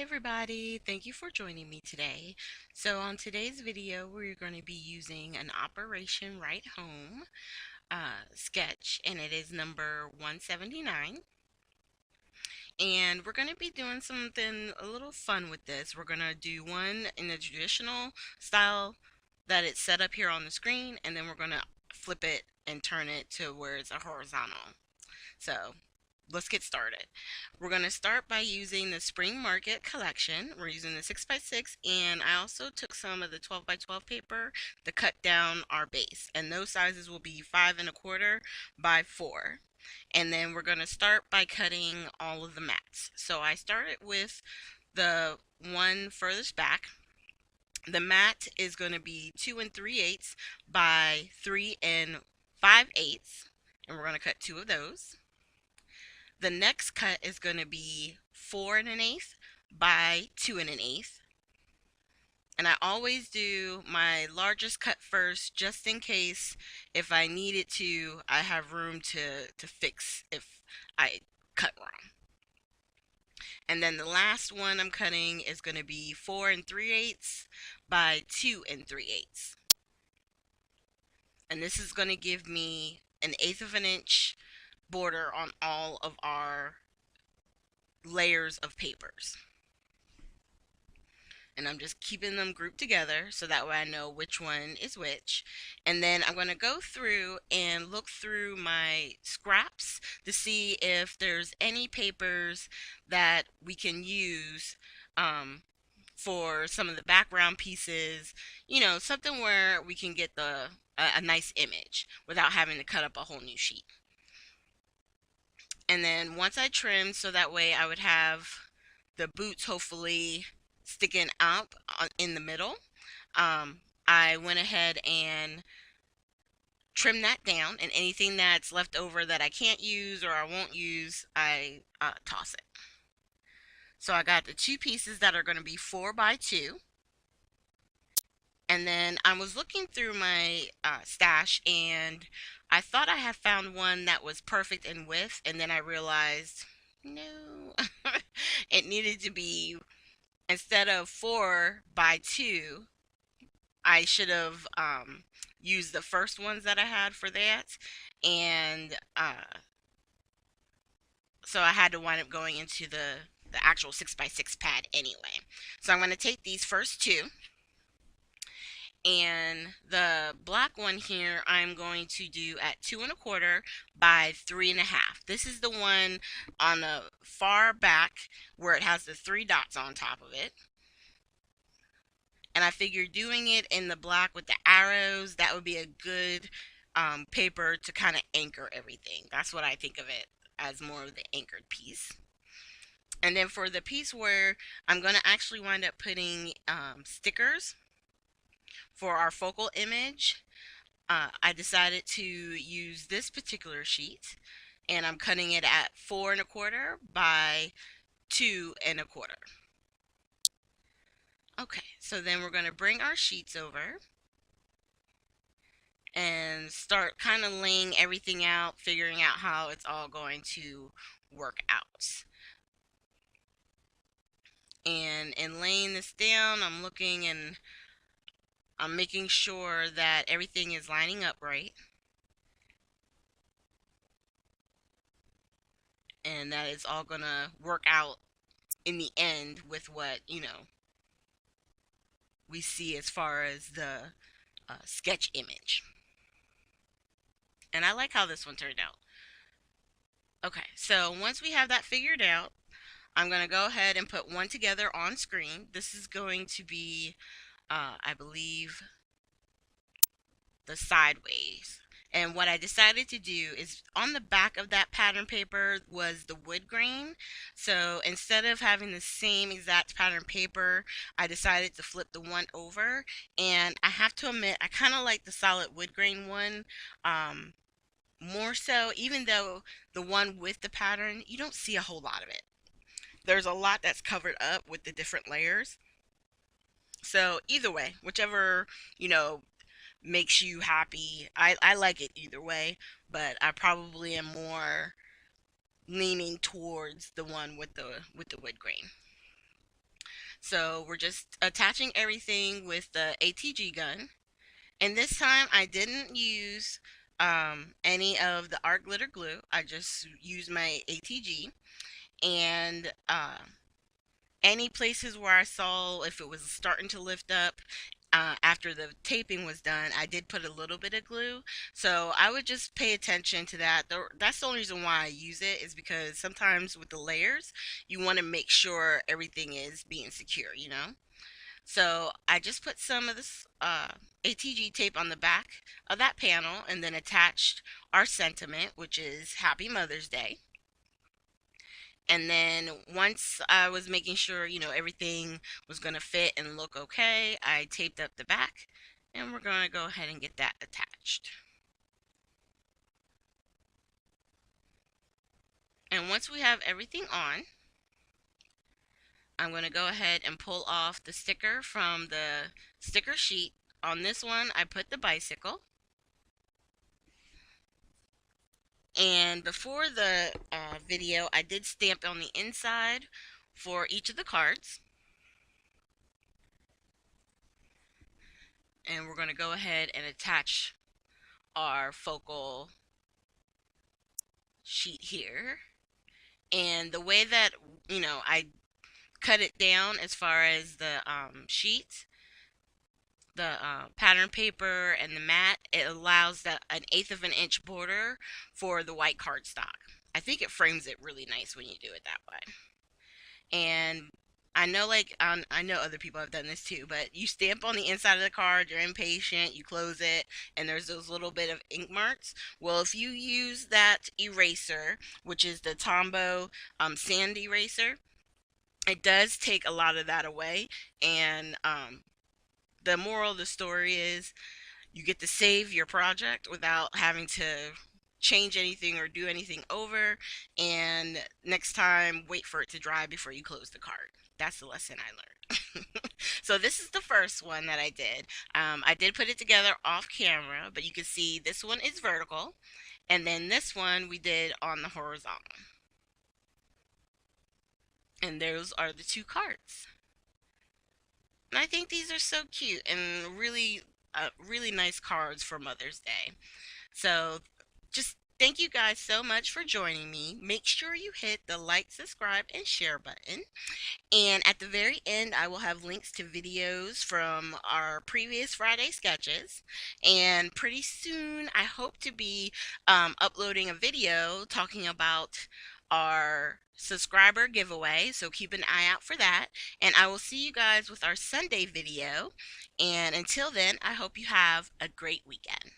everybody, thank you for joining me today. So on today's video we're going to be using an Operation Right Home sketch, and it is number 179. And we're going to be doing something a little fun with this. We're going to do one in the traditional style that it's set up here on the screen, and then we're going to flip it and turn it to where it's a horizontal. So let's get started. We're going to start by using the Spring Market collection. We're using the 6x6, and I also took some of the 12x12 paper to cut down our base, and those sizes will be 5 1/4 by 4. And then we're going to start by cutting all of the mats. So I started with the one furthest back. The mat is going to be 2 3/8 by 3 5/8, and we're going to cut two of those. The next cut is going to be 4 1/8 by 2 1/8. And I always do my largest cut first, just in case if I needed to, I have room to fix if I cut wrong. And then the last one I'm cutting is going to be 4 3/8 by 2 3/8. And this is going to give me an 1/8 of an inch border on all of our layers of papers. And I'm just keeping them grouped together so that way I know which one is which. And then I'm going to go through and look through my scraps to see if there's any papers that we can use for some of the background pieces, something where we can get a nice image without having to cut up a whole new sheet. And then once I trimmed, so that way I would have the boots hopefully sticking up in the middle, I went ahead and trimmed that down, and anything that's left over that I can't use or I won't use, I toss it. So I got the two pieces that are going to be 4 by 2. And then I was looking through my stash, and I thought I had found one that was perfect in width, and then I realized no, it needed to be, instead of 4 by 2, I should have used the first ones that I had for that. And so I had to wind up going into the actual 6x6 pad anyway. So I'm going to take these first two. And the black one here I'm going to do at 2 1/4 by 3 1/2. This is the one on the far back where it has the 3 dots on top of it. And I figured doing it in the black with the arrows, that would be a good paper to kind of anchor everything. That's what I think of it as, more of the anchored piece. And then for the piece where I'm going to actually wind up putting stickers for our focal image, I decided to use this particular sheet, and I'm cutting it at 4 1/4 by 2 1/4. Okay, so then we're going to bring our sheets over and start kind of laying everything out, figuring out how it's all going to work out. And in laying this down, I'm looking and I'm making sure that everything is lining up right, and that it's all going to work out in the end with what, we see as far as the sketch image. And I like how this one turned out. Okay, so once we have that figured out, I'm going to go ahead and put one together on screen. This is going to be, I believe, the sideways. And what I decided to do is, on the back of that pattern paper was the wood grain. So instead of having the same exact pattern paper, I decided to flip the one over. And I have to admit, I kind of like the solid wood grain one more so, even though the one with the pattern, you don't see a whole lot of it. There's a lot that's covered up with the different layers. So either way, whichever, makes you happy. I like it either way, but I probably am more leaning towards the one with the wood grain. So we're just attaching everything with the ATG gun. And this time I didn't use any of the art glitter glue. I just used my ATG. And any places where I saw if it was starting to lift up after the taping was done, I did put a little bit of glue. So I would just pay attention to that. That's the only reason why I use it, is because sometimes with the layers, you want to make sure everything is being secure, you know? So I just put some of this ATG tape on the back of that panel and then attached our sentiment, which is Happy Mother's Day. And then once I was making sure, everything was going to fit and look okay, I taped up the back and we're going to go ahead and get that attached. And once we have everything on, I'm going to go ahead and pull off the sticker from the sticker sheet. On this one, I put the bicycle. And before the video, I did stamp on the inside for each of the cards. And we're going to go ahead and attach our focal sheet here. And the way that, I cut it down as far as the sheets, the pattern paper and the mat, it allows that an eighth of an inch border for the white cardstock. I think it frames it really nice when you do it that way. And I know, I know other people have done this too, but you stamp on the inside of the card, you're impatient, you close it, and there's those little bit of ink marks. Well, if you use that eraser, which is the Tombow sand eraser, it does take a lot of that away. And the moral of the story is you get to save your project without having to change anything or do anything over. And next time, wait for it to dry before you close the card. That's the lesson I learned. So this is the first one that I did. I did put it together off camera, but you can see this one is vertical. And then this one we did on the horizontal. And those are the two cards. And I think these are so cute and really, really nice cards for Mother's Day. So just thank you guys so much for joining me. Make sure you hit the like, subscribe, and share button. And at the very end, I will have links to videos from our previous Friday sketches. And pretty soon, I hope to be uploading a video talking about our subscriber giveaway. So keep an eye out for that. And I will see you guys with our Sunday video. And until then, I hope you have a great weekend.